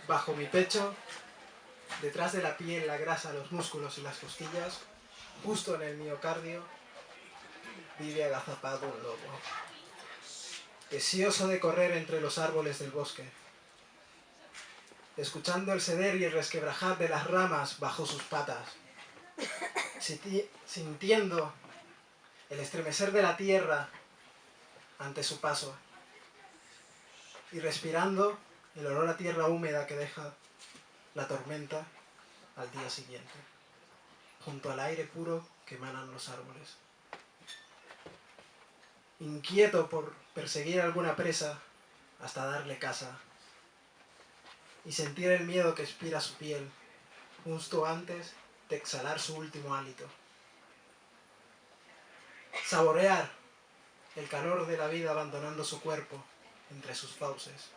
Bajo mi pecho, detrás de la piel, la grasa, los músculos y las costillas, justo en el miocardio, vive agazapado un lobo, deseoso de correr entre los árboles del bosque, escuchando el ceder y el resquebrajar de las ramas bajo sus patas, sintiendo el estremecer de la tierra ante su paso y respirando el olor a tierra húmeda que deja la tormenta al día siguiente, junto al aire puro que emanan los árboles. Inquieto por perseguir alguna presa hasta darle caza y sentir el miedo que expira su piel justo antes de exhalar su último hálito. Saborear el calor de la vida abandonando su cuerpo entre sus fauces.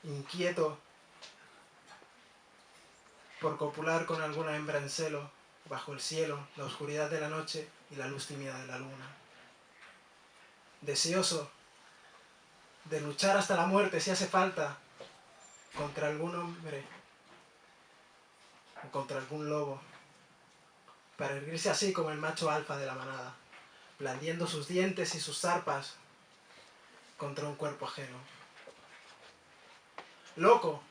Inquieto por copular con alguna hembra en celo, bajo el cielo, la oscuridad de la noche y la luz tímida de la luna. Deseoso de luchar hasta la muerte si hace falta contra algún hombre o contra algún lobo, para erguirse así como el macho alfa de la manada, blandiendo sus dientes y sus zarpas contra un cuerpo ajeno. Loco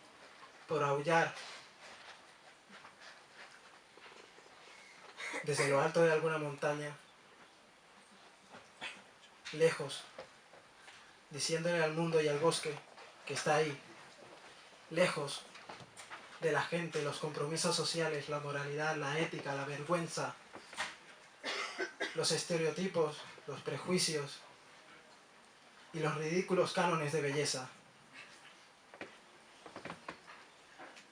por aullar desde lo alto de alguna montaña, lejos, diciéndole al mundo y al bosque que está ahí, lejos de la gente, los compromisos sociales, la moralidad, la ética, la vergüenza, los estereotipos, los prejuicios y los ridículos cánones de belleza.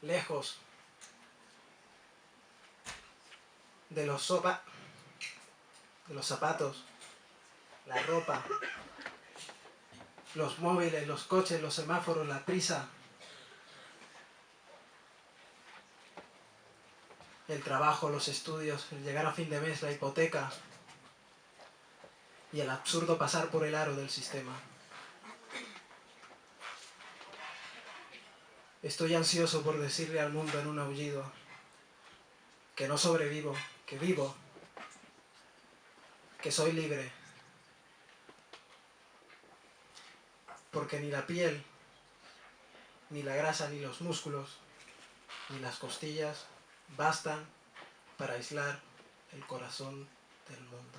Lejos de los zapatos, la ropa, los móviles, los coches, los semáforos, la prisa, el trabajo, los estudios, el llegar a fin de mes, la hipoteca y el absurdo pasar por el aro del sistema. Estoy ansioso por decirle al mundo en un aullido que no sobrevivo, que vivo, que soy libre, porque ni la piel, ni la grasa, ni los músculos, ni las costillas bastan para aislar el corazón del mundo.